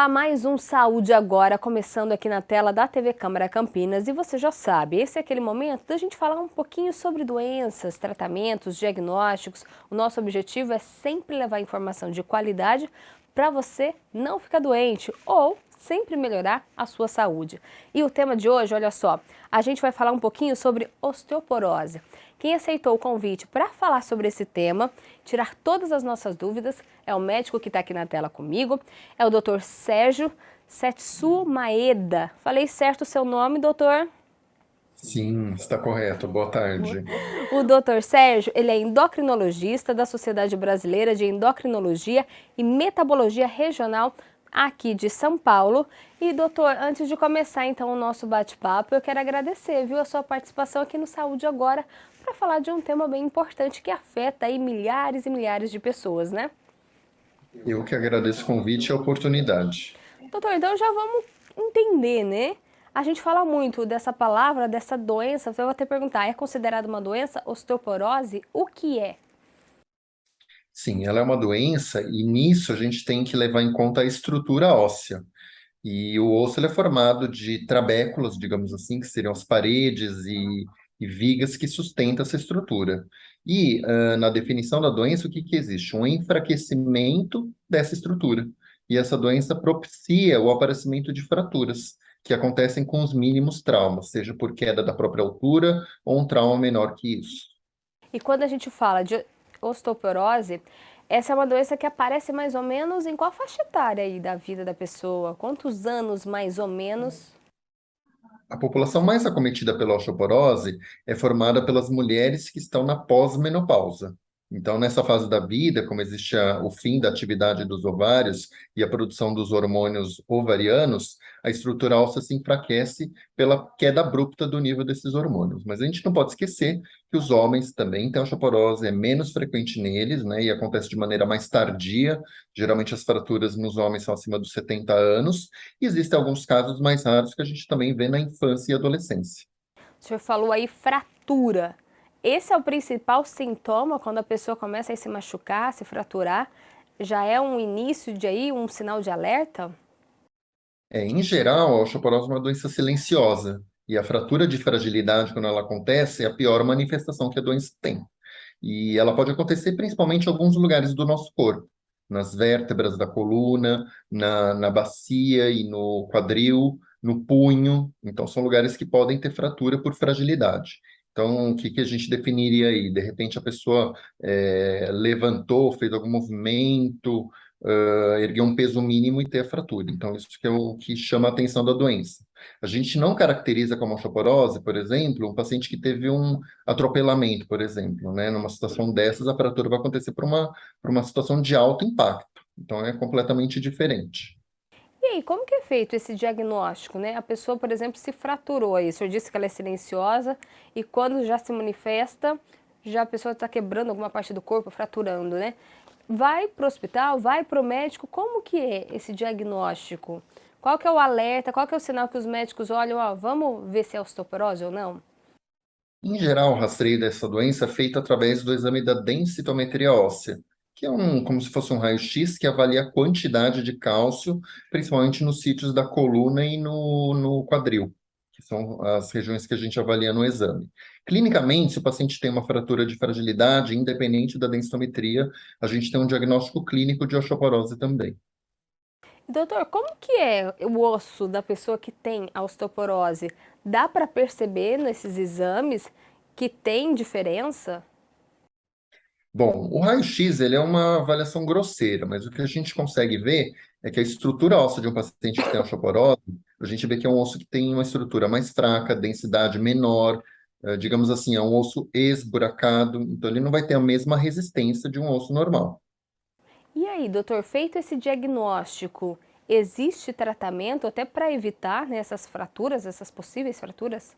lá, mais um Saúde Agora, começando aqui na tela da TV Câmara Campinas. E você já sabe, esse é aquele momento da gente falar um pouquinho sobre doenças, tratamentos, diagnósticos. O nosso objetivo é sempre levar informação de qualidade para você não ficar doente ou sempre melhorar a sua saúde. E o tema de hoje, olha só, a gente vai falar um pouquinho sobre osteoporose. Quem aceitou o convite para falar sobre esse tema, tirar todas as nossas dúvidas, é o médico que está aqui na tela comigo, é o Dr. Sérgio Setsu Maeda. Falei certo o seu nome, doutor? Sim, está correto. Boa tarde. O Dr. Sérgio, ele é endocrinologista da Sociedade Brasileira de Endocrinologia e Metabologia Regional aqui de São Paulo. E, doutor, antes de começar então o nosso bate-papo, eu quero agradecer, viu, a sua participação aqui no Saúde Agora para falar de um tema bem importante que afeta aí milhares e milhares de pessoas, né? Eu que agradeço o convite e a oportunidade. Doutor, então já vamos entender, né? A gente fala muito dessa palavra, dessa doença, eu vou até perguntar, é considerada uma doença, osteoporose? O que é? Sim, ela é uma doença e nisso a gente tem que levar em conta a estrutura óssea. E o osso ele é formado de trabéculas, digamos assim, que seriam as paredes e vigas que sustentam essa estrutura. E na definição da doença, o que que existe? Um enfraquecimento dessa estrutura. E essa doença propicia o aparecimento de fraturas, que acontecem com os mínimos traumas, seja por queda da própria altura ou um trauma menor que isso. E quando a gente fala de osteoporose, essa é uma doença que aparece mais ou menos em qual faixa etária aí da vida da pessoa? Quantos anos mais ou menos? A população mais acometida pela osteoporose é formada pelas mulheres que estão na pós-menopausa. Então, nessa fase da vida, como existe o fim da atividade dos ovários e a produção dos hormônios ovarianos, a estrutura óssea se enfraquece pela queda abrupta do nível desses hormônios. Mas a gente não pode esquecer que os homens também têm osteoporose, é menos frequente neles, né, e acontece de maneira mais tardia. Geralmente as fraturas nos homens são acima dos 70 anos, e existem alguns casos mais raros que a gente também vê na infância e adolescência. O senhor falou aí fratura. Esse é o principal sintoma quando a pessoa começa a se machucar, se fraturar? Já é um início de aí, um sinal de alerta? Em geral, a osteoporose é uma doença silenciosa, e a fratura de fragilidade, quando ela acontece, é a pior manifestação que a doença tem. E ela pode acontecer principalmente em alguns lugares do nosso corpo, nas vértebras da coluna, na bacia e no quadril, no punho. Então, são lugares que podem ter fratura por fragilidade. Então, o que que a gente definiria aí? De repente, a pessoa levantou, fez algum movimento, ergueu um peso mínimo e ter a fratura. Então, isso que é o que chama a atenção da doença. A gente não caracteriza como osteoporose, por exemplo, um paciente que teve um atropelamento, por exemplo, né? Numa situação dessas, a fratura vai acontecer por uma situação de alto impacto. Então, é completamente diferente. E aí, como que é feito esse diagnóstico, né? A pessoa, por exemplo, se fraturou aí. O senhor disse que ela é silenciosa e quando já se manifesta, já a pessoa está quebrando alguma parte do corpo, fraturando, né? Vai para o hospital, vai para o médico, como que é esse diagnóstico? Qual que é o alerta, qual que é o sinal que os médicos olham, ó, vamos ver se é osteoporose ou não? Em geral, o rastreio dessa doença é feito através do exame da densitometria óssea, que é como se fosse um raio-x que avalia a quantidade de cálcio, principalmente nos sítios da coluna e no quadril, que são as regiões que a gente avalia no exame. Clinicamente, se o paciente tem uma fratura de fragilidade, independente da densitometria, a gente tem um diagnóstico clínico de osteoporose também. Doutor, como que é o osso da pessoa que tem a osteoporose? Dá para perceber nesses exames que tem diferença? Bom, o raio-x ele é uma avaliação grosseira, mas o que a gente consegue ver é que a estrutura óssea de um paciente que tem osteoporose, a gente vê que é um osso que tem uma estrutura mais fraca, densidade menor, digamos assim, é um osso esburacado, então ele não vai ter a mesma resistência de um osso normal. E aí, doutor, feito esse diagnóstico, existe tratamento até para evitar, né, essas fraturas, essas possíveis fraturas?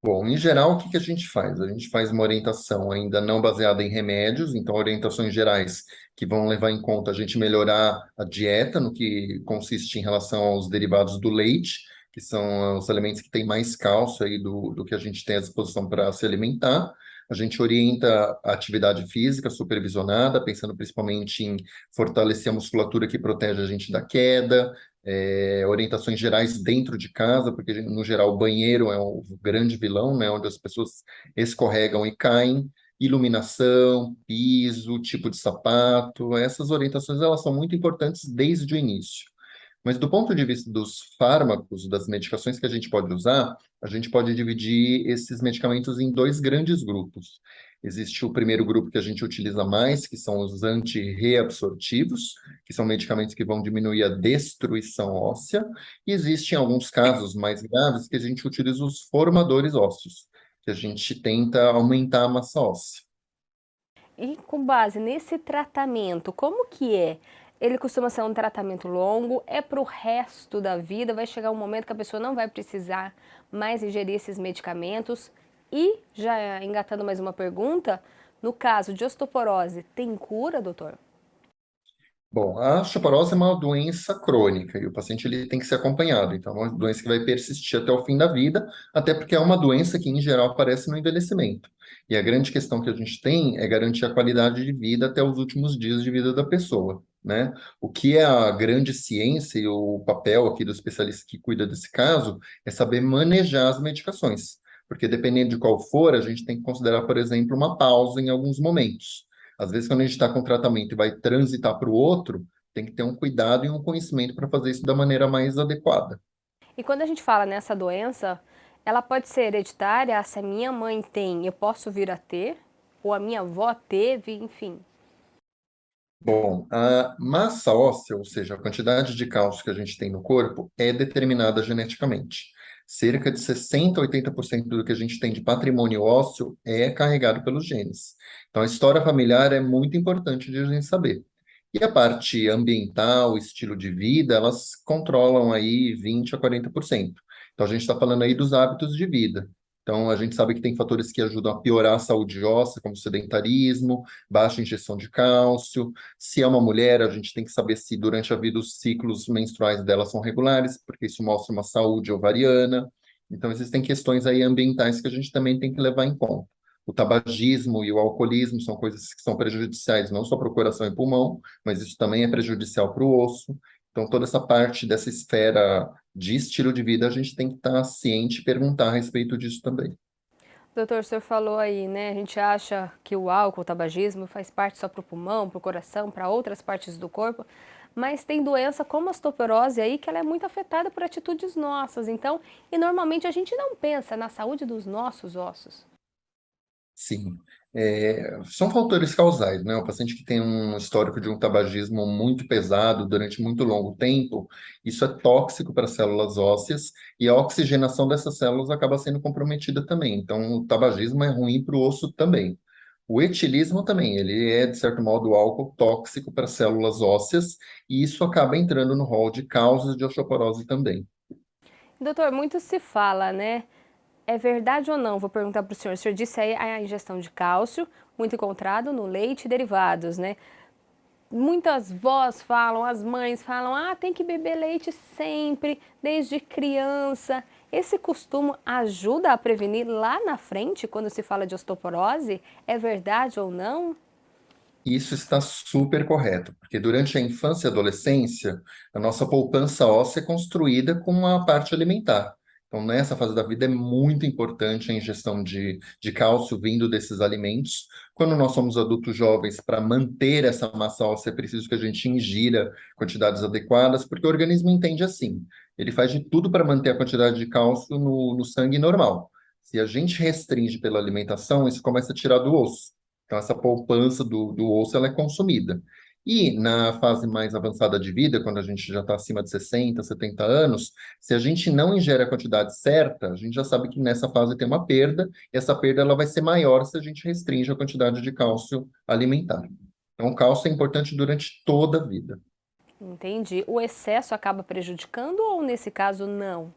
Bom, em geral, o que que a gente faz? A gente faz uma orientação ainda não baseada em remédios, então orientações gerais que vão levar em conta a gente melhorar a dieta, no que consiste em relação aos derivados do leite, que são os alimentos que têm mais cálcio aí do que a gente tem à disposição para se alimentar. A gente orienta a atividade física supervisionada, pensando principalmente em fortalecer a musculatura que protege a gente da queda, orientações gerais dentro de casa, porque no geral o banheiro é o grande vilão, né, onde as pessoas escorregam e caem. Iluminação, piso, tipo de sapato, essas orientações elas são muito importantes desde o início. Mas do ponto de vista dos fármacos, das medicações que a gente pode usar, a gente pode dividir esses medicamentos em dois grandes grupos. Existe o primeiro grupo que a gente utiliza mais, que são os antirreabsortivos, que são medicamentos que vão diminuir a destruição óssea, e existem alguns casos mais graves que a gente utiliza os formadores ósseos, que a gente tenta aumentar a massa óssea. E com base nesse tratamento, como que é? Ele costuma ser um tratamento longo, é para o resto da vida, vai chegar um momento que a pessoa não vai precisar mais ingerir esses medicamentos. E, já engatando mais uma pergunta, no caso de osteoporose, tem cura, doutor? Bom, a osteoporose é uma doença crônica e o paciente ele tem que ser acompanhado. Então, é uma doença que vai persistir até o fim da vida, até porque é uma doença que, em geral, aparece no envelhecimento. E a grande questão que a gente tem é garantir a qualidade de vida até os últimos dias de vida da pessoa, né? O que é a grande ciência e o papel aqui do especialista que cuida desse caso é saber manejar as medicações. Porque dependendo de qual for, a gente tem que considerar, por exemplo, uma pausa em alguns momentos. Às vezes, quando a gente está com tratamento e vai transitar para o outro, tem que ter um cuidado e um conhecimento para fazer isso da maneira mais adequada. E quando a gente fala nessa doença, ela pode ser hereditária, se a minha mãe tem, eu posso vir a ter, ou a minha avó teve, enfim. Bom, a massa óssea, ou seja, a quantidade de cálcio que a gente tem no corpo, é determinada geneticamente. Cerca de 60 a 80% do que a gente tem de patrimônio ósseo é carregado pelos genes. Então, a história familiar é muito importante de a gente saber. E a parte ambiental, estilo de vida, elas controlam aí 20 a 40%. Então, a gente está falando aí dos hábitos de vida. Então, a gente sabe que tem fatores que ajudam a piorar a saúde óssea, como sedentarismo, baixa ingestão de cálcio. Se é uma mulher, a gente tem que saber se durante a vida os ciclos menstruais dela são regulares, porque isso mostra uma saúde ovariana. Então, existem questões aí ambientais que a gente também tem que levar em conta. O tabagismo e o alcoolismo são coisas que são prejudiciais não só para o coração e pulmão, mas isso também é prejudicial para o osso. Então, toda essa parte dessa esfera de estilo de vida, a gente tem que estar ciente e perguntar a respeito disso também. Doutor, o senhor falou aí, né? A gente acha que o álcool, o tabagismo faz parte só para o pulmão, para o coração, para outras partes do corpo, mas tem doença como a osteoporose aí que ela é muito afetada por atitudes nossas. Então, e normalmente a gente não pensa na saúde dos nossos ossos. Sim. São fatores causais, né? O paciente que tem um histórico de um tabagismo muito pesado durante muito longo tempo, isso é tóxico para as células ósseas e a oxigenação dessas células acaba sendo comprometida também. Então, o tabagismo é ruim para o osso também. O etilismo também, ele é, de certo modo, álcool tóxico para as células ósseas e isso acaba entrando no rol de causas de osteoporose também. Doutor, muito se fala, né? É verdade ou não? Vou perguntar para o senhor. O senhor disse aí a ingestão de cálcio, muito encontrado no leite e derivados, né? Muitas vós falam, as mães falam, ah, tem que beber leite sempre, desde criança. Esse costume ajuda a prevenir lá na frente, quando se fala de osteoporose? É verdade ou não? Isso está super correto, porque durante a infância e adolescência, a nossa poupança óssea é construída com a parte alimentar. Então, nessa fase da vida é muito importante a ingestão de cálcio vindo desses alimentos. Quando nós somos adultos jovens, para manter essa massa óssea, é preciso que a gente ingira quantidades adequadas, porque o organismo entende assim. Ele faz de tudo para manter a quantidade de cálcio no sangue normal. Se a gente restringe pela alimentação, isso começa a tirar do osso. Então, essa poupança do osso ela é consumida. E na fase mais avançada de vida, quando a gente já está acima de 60, 70 anos, se a gente não ingere a quantidade certa, a gente já sabe que nessa fase tem uma perda, e essa perda ela vai ser maior se a gente restringe a quantidade de cálcio alimentar. Então, o cálcio é importante durante toda a vida. Entendi. O excesso acaba prejudicando ou nesse caso não?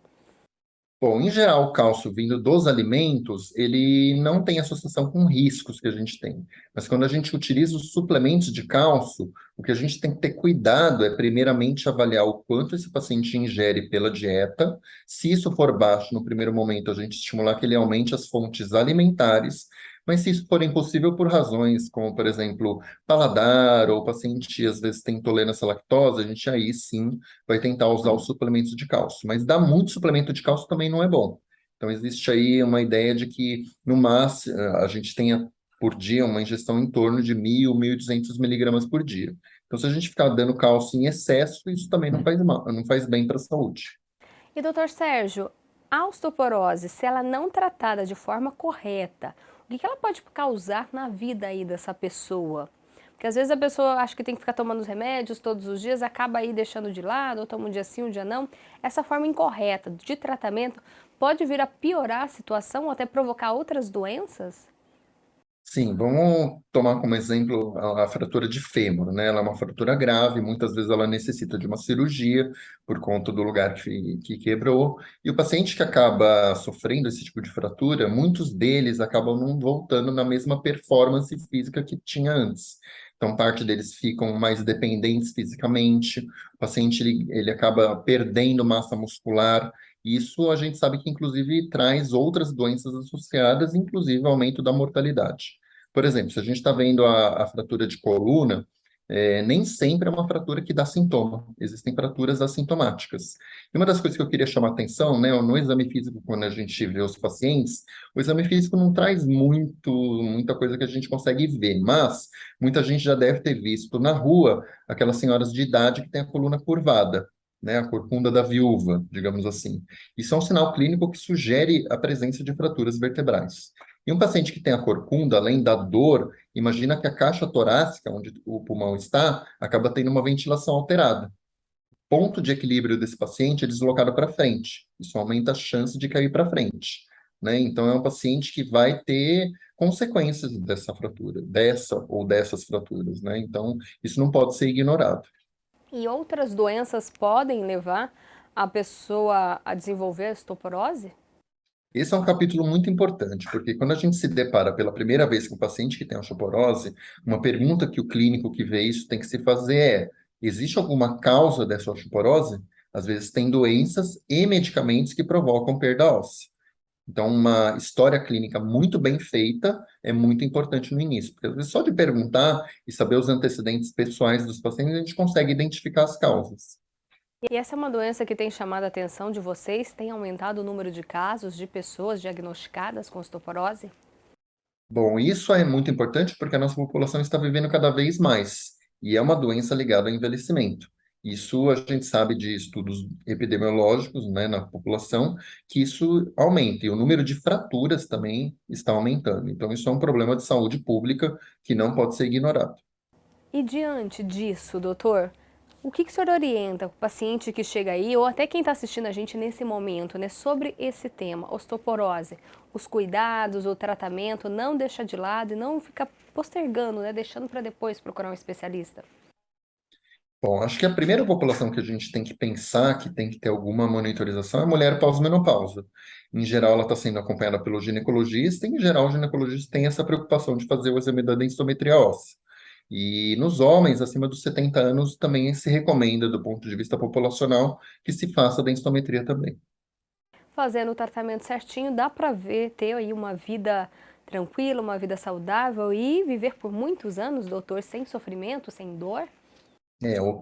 Bom, em geral, o cálcio vindo dos alimentos, ele não tem associação com riscos que a gente tem. Mas quando a gente utiliza os suplementos de cálcio, o que a gente tem que ter cuidado é, primeiramente, avaliar o quanto esse paciente ingere pela dieta. Se isso for baixo, no primeiro momento, a gente estimular que ele aumente as fontes alimentares, Mas se isso for impossível por razões como, por exemplo, paladar, ou o paciente às vezes tem intolerância à lactose, a gente aí sim vai tentar usar os suplementos de cálcio. Mas dar muito suplemento de cálcio também não é bom. Então existe aí uma ideia de que, no máximo, a gente tenha por dia uma ingestão em torno de 1.000, 1.200 miligramas por dia. Então, se a gente ficar dando cálcio em excesso, isso também não faz mal, não faz bem para a saúde. E doutor Sérgio, a osteoporose, se ela não tratada de forma correta, o que ela pode causar na vida aí dessa pessoa? Porque às vezes a pessoa acha que tem que ficar tomando os remédios todos os dias, acaba aí deixando de lado, ou toma um dia sim, um dia não. Essa forma incorreta de tratamento pode vir a piorar a situação ou até provocar outras doenças? Sim, vamos tomar como exemplo a fratura de fêmur, né? Ela é uma fratura grave, muitas vezes ela necessita de uma cirurgia por conta do lugar que quebrou. E o paciente que acaba sofrendo esse tipo de fratura, muitos deles acabam não voltando na mesma performance física que tinha antes. Então, parte deles ficam mais dependentes fisicamente, o paciente ele acaba perdendo massa muscular. Isso a gente sabe que, inclusive, traz outras doenças associadas, inclusive aumento da mortalidade. Por exemplo, se a gente está vendo a fratura de coluna, nem sempre é uma fratura que dá sintoma. Existem fraturas assintomáticas. E uma das coisas que eu queria chamar a atenção, né, no exame físico, quando a gente vê os pacientes, o exame físico não traz muita coisa que a gente consegue ver, mas muita gente já deve ter visto na rua aquelas senhoras de idade que têm a coluna curvada, né, a corcunda da viúva, digamos assim. Isso é um sinal clínico que sugere a presença de fraturas vertebrais. E um paciente que tem a corcunda, além da dor, imagina que a caixa torácica, onde o pulmão está, acaba tendo uma ventilação alterada. O ponto de equilíbrio desse paciente é deslocado para frente. Isso aumenta a chance de cair para frente, né? Então, é um paciente que vai ter consequências dessa fratura, dessa ou dessas fraturas, né? Então, isso não pode ser ignorado. E outras doenças podem levar a pessoa a desenvolver osteoporose? Esse é um capítulo muito importante, porque quando a gente se depara pela primeira vez com um paciente que tem osteoporose, uma pergunta que o clínico que vê isso tem que se fazer é: existe alguma causa dessa osteoporose? Às vezes tem doenças e medicamentos que provocam perda óssea. Então, uma história clínica muito bem feita é muito importante no início, porque às vezes só de perguntar e saber os antecedentes pessoais dos pacientes, a gente consegue identificar as causas. E essa é uma doença que tem chamado a atenção de vocês? Tem aumentado o número de casos de pessoas diagnosticadas com osteoporose? Bom, isso é muito importante porque a nossa população está vivendo cada vez mais e é uma doença ligada ao envelhecimento. Isso a gente sabe de estudos epidemiológicos, né, na população, que isso aumenta e o número de fraturas também está aumentando. Então, isso é um problema de saúde pública que não pode ser ignorado. E diante disso, doutor, o que o senhor orienta o paciente que chega aí, ou até quem está assistindo a gente nesse momento, né, sobre esse tema, osteoporose? Os cuidados, o tratamento, não deixar de lado e não ficar postergando, né, deixando para depois procurar um especialista. Bom, acho que a primeira população que a gente tem que pensar que tem que ter alguma monitorização é a mulher pós-menopausa. Em geral, ela está sendo acompanhada pelo ginecologista, e em geral, o ginecologista tem essa preocupação de fazer o exame da densitometria óssea. E nos homens, acima dos 70 anos, também se recomenda, do ponto de vista populacional, que se faça a densitometria também. Fazendo o tratamento certinho, dá para ver, ter aí uma vida tranquila, uma vida saudável e viver por muitos anos, doutor, sem sofrimento, sem dor?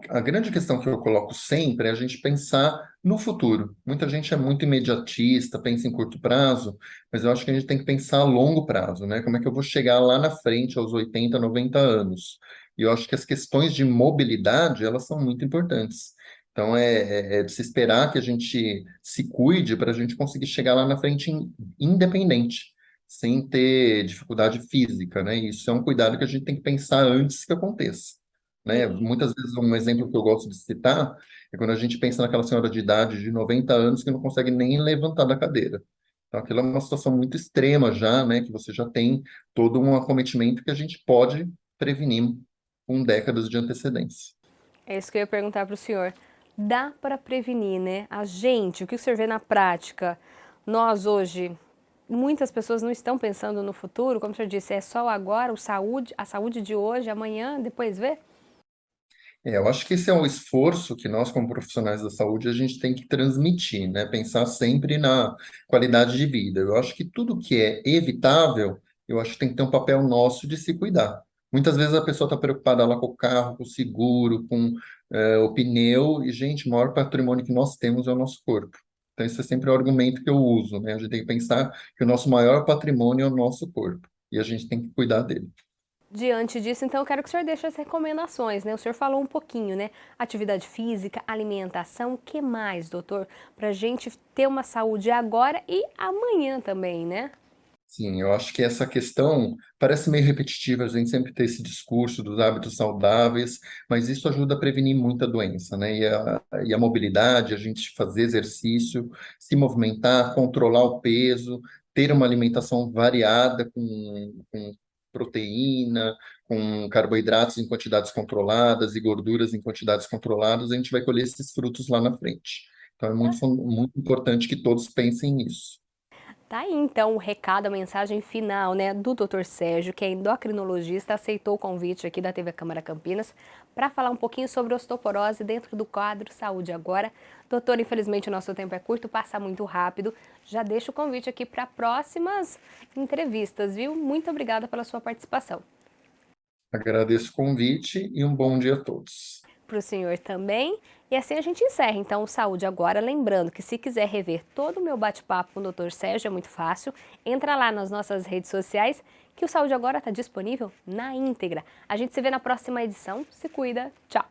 A grande questão que eu coloco sempre é a gente pensar no futuro. Muita gente é muito imediatista, pensa em curto prazo, mas eu acho que a gente tem que pensar a longo prazo, né? Como é que eu vou chegar lá na frente, aos 80, 90 anos? E eu acho que as questões de mobilidade, elas são muito importantes. Então, é de se esperar que a gente se cuide para a gente conseguir chegar lá na frente independente, sem ter dificuldade física, né? Isso é um cuidado que a gente tem que pensar antes que aconteça, né? E, Muitas vezes um exemplo que eu gosto de citar é quando a gente pensa naquela senhora de idade de 90 anos que não consegue nem levantar da cadeira. Então, aquilo é uma situação muito extrema já, né? Que você já tem todo um acometimento que a gente pode prevenir com décadas de antecedência. é isso que eu ia perguntar para o senhor. Dá para prevenir, né? A gente, o que o senhor vê na prática? Nós hoje, muitas pessoas não estão pensando no futuro, como o senhor disse, é só o agora, a saúde de hoje, amanhã, depois vê? Eu acho que esse é um esforço que nós, como profissionais da saúde, a gente tem que transmitir, né? Pensar sempre na qualidade de vida. Eu acho que tudo que é evitável Eu acho que tem que ter um papel nosso de se cuidar. Muitas vezes a pessoa está preocupada lá com o carro, com o seguro, com o pneu, e, gente, o maior patrimônio que nós temos é o nosso corpo. Então, esse é sempre o argumento que eu uso, né? A gente tem que pensar que o nosso maior patrimônio é o nosso corpo, e a gente tem que cuidar dele. Diante disso, então, eu quero que o senhor deixe as recomendações, né? O senhor falou um pouquinho, né? Atividade física, alimentação, o que mais, doutor? Para a gente ter uma saúde agora e amanhã também, né? Sim, eu acho que essa questão parece meio repetitiva, a gente sempre ter esse discurso dos hábitos saudáveis, mas isso ajuda a prevenir muita doença, né? E a mobilidade, a gente fazer exercício, se movimentar, controlar o peso, ter uma alimentação variada com proteína, com carboidratos em quantidades controladas e gorduras em quantidades controladas, a gente vai colher esses frutos lá na frente. Então é muito importante que todos pensem nisso. Tá aí então o recado, a mensagem final, né, do Dr. Sérgio, que é endocrinologista, aceitou o convite aqui da TV Câmara Campinas para falar um pouquinho sobre osteoporose dentro do quadro Saúde Agora. Doutor, infelizmente o nosso tempo é curto, passa muito rápido. Já deixo o convite aqui para próximas entrevistas, viu? Muito obrigada pela sua participação. Agradeço o convite e um bom dia a todos. Para o senhor também. E assim a gente encerra então o Saúde Agora. Lembrando que se quiser rever todo o meu bate-papo com o Dr. Sérgio, é muito fácil. Entra lá nas nossas redes sociais que o Saúde Agora está disponível na íntegra. A gente se vê na próxima edição. Se cuida. Tchau.